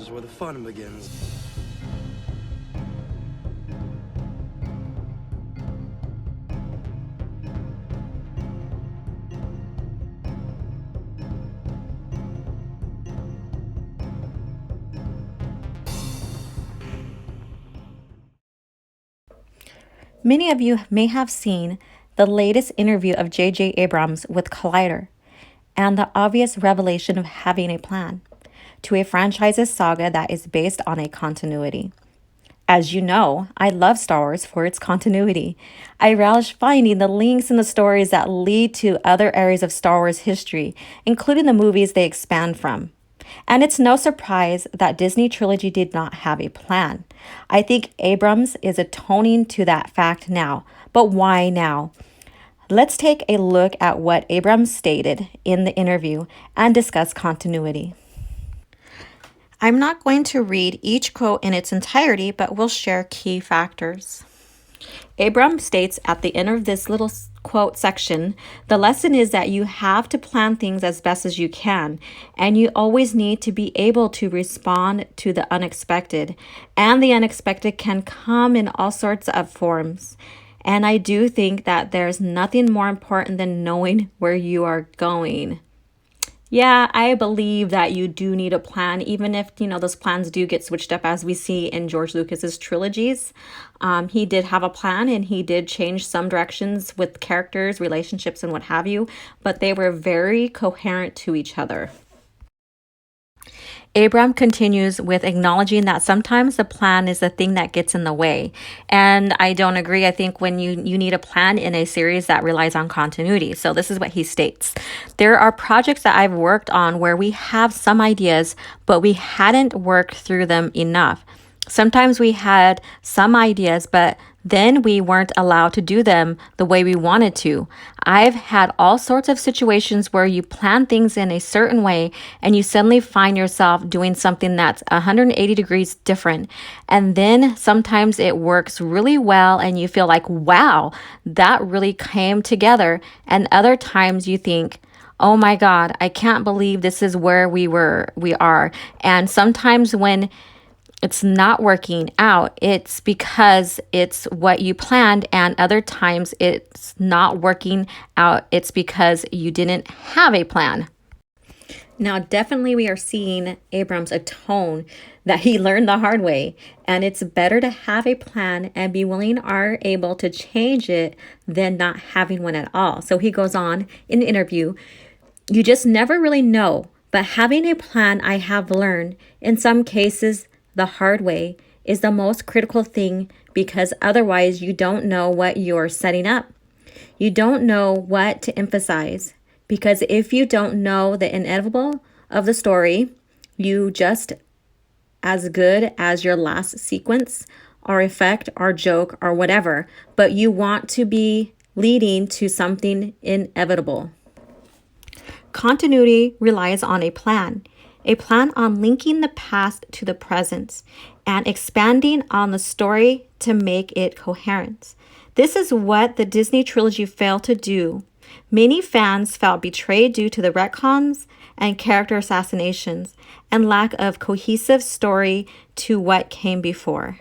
is where the fun begins. Many of you may have seen the latest interview of J.J. Abrams with Collider and the obvious revelation of having a plan to a franchise's saga that is based on a continuity. As you know, I love Star Wars for its continuity. I relish finding the links in the stories that lead to other areas of Star Wars history, including the movies they expand from. And it's no surprise that Disney Trilogy did not have a plan. I think Abrams is atoning to that fact now. But why now? Let's take a look at what Abrams stated in the interview and discuss continuity. I'm not going to read each quote in its entirety, but we'll share key factors. Abrams states at the end of this little quote section, the lesson is that you have to plan things as best as you can, and you always need to be able to respond to the unexpected. And the unexpected can come in all sorts of forms. And I do think that there's nothing more important than knowing where you are going. Yeah, I believe that you do need a plan, even if, those plans do get switched up as we see in George Lucas's trilogies. He did have a plan and he did change some directions with characters, relationships, and what have you, but they were very coherent to each other. Abram continues with acknowledging that sometimes the plan is the thing that gets in the way. And I don't agree. I think when you need a plan in a series that relies on continuity. So this is what he states. There are projects that I've worked on where we have some ideas, but we hadn't worked through them enough. Sometimes we had some ideas, but then we weren't allowed to do them the way we wanted to. I've had all sorts of situations where you plan things in a certain way and you suddenly find yourself doing something that's 180 degrees different. And then sometimes it works really well and you feel like, wow, that really came together. And other times you think, oh my God, I can't believe this is where we are. And sometimes when it's not working out, it's because it's what you planned, and other times it's not working out, it's because you didn't have a plan. Now, definitely we are seeing Abrams atone that he learned the hard way, and it's better to have a plan and be willing or able to change it than not having one at all. So he goes on in the interview, you just never really know, but having a plan, I have learned, in some cases, the hard way is the most critical thing, because otherwise you don't know what you're setting up. You don't know what to emphasize, because if you don't know the inevitable of the story, you just as good as your last sequence or effect or joke or whatever, but you want to be leading to something inevitable. Continuity relies on a plan on linking the past to the present and expanding on the story to make it coherent. This is what the Disney Trilogy failed to do. Many fans felt betrayed due to the retcons and character assassinations and lack of cohesive story to what came before.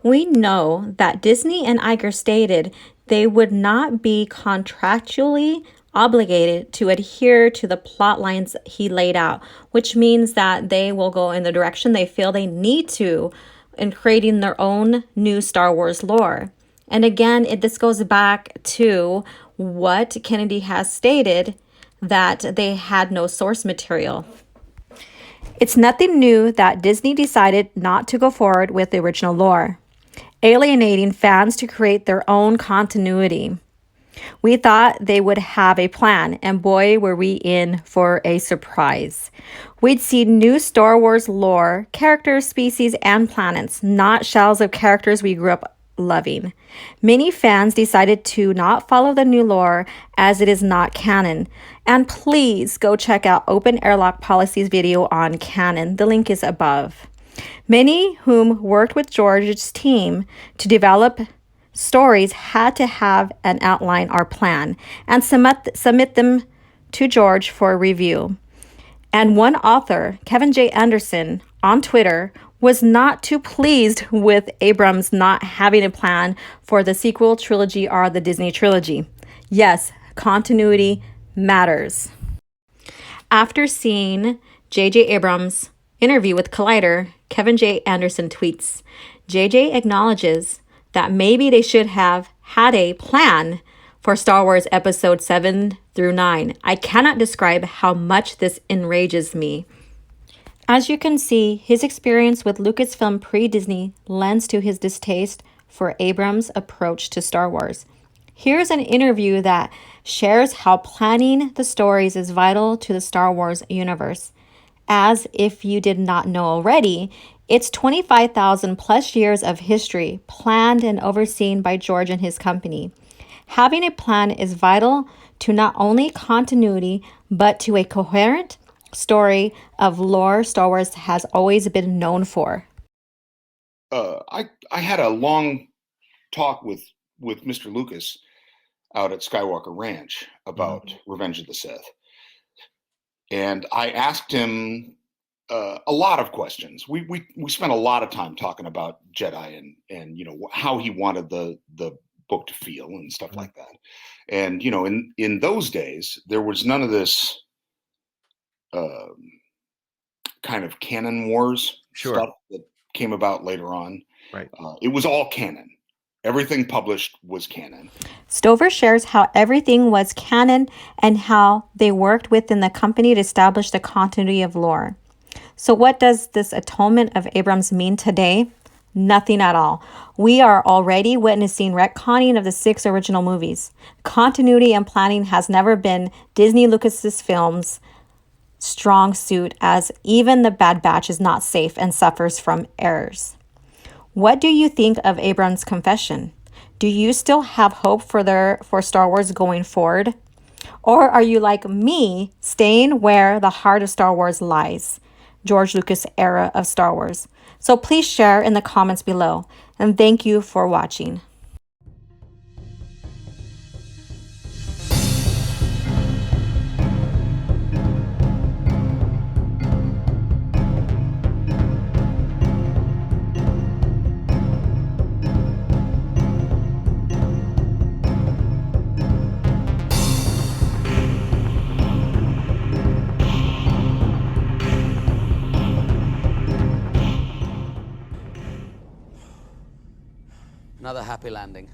We know that Disney and Iger stated they would not be contractually obligated to adhere to the plot lines he laid out, which means that they will go in the direction they feel they need to in creating their own new Star Wars lore. And again, this goes back to what Kennedy has stated, that they had no source material. It's nothing new that Disney decided not to go forward with the original lore, alienating fans to create their own continuity. We thought they would have a plan, and boy, were we in for a surprise. We'd see new Star Wars lore, characters, species, and planets, not shells of characters we grew up loving. Many fans decided to not follow the new lore as it is not canon. And please go check out Open Airlock Policy's video on canon. The link is above. Many whom worked with George's team to develop stories had to have an outline or plan and submit them to George for review. And one author, Kevin J. Anderson, on Twitter, was not too pleased with Abrams not having a plan for the sequel trilogy or the Disney Trilogy. Yes, continuity matters. After seeing J.J. Abrams' interview with Collider, Kevin J. Anderson tweets, J.J. acknowledges that maybe they should have had a plan for Star Wars Episode 7 through 9. I cannot describe how much this enrages me. As you can see, his experience with Lucasfilm pre-Disney lends to his distaste for Abrams' approach to Star Wars. Here's an interview that shares how planning the stories is vital to the Star Wars universe. As if you did not know already, it's 25,000 plus years of history planned and overseen by George and his company. Having a plan is vital to not only continuity, but to a coherent story of lore Star Wars has always been known for. I had a long talk with Mr. Lucas out at Skywalker Ranch about Revenge of the Sith, and I asked him a lot of questions. We spent a lot of time talking about Jedi and how he wanted the book to feel and stuff like that. And in those days there was none of this kind of canon wars stuff that came about later on. Right. It was all canon. Everything published was canon. Stover shares how everything was canon and how they worked within the company to establish the continuity of lore. So what does this atonement of Abrams mean today? Nothing at all. We are already witnessing retconning of the 6 original movies. Continuity and planning has never been Disney Lucasfilm's strong suit, as even the Bad Batch is not safe and suffers from errors. What do you think of Abrams' confession? Do you still have hope for Star Wars going forward? Or are you like me, staying where the heart of Star Wars lies? George Lucas era of Star Wars. So please share in the comments below. And thank you for watching. Another happy landing.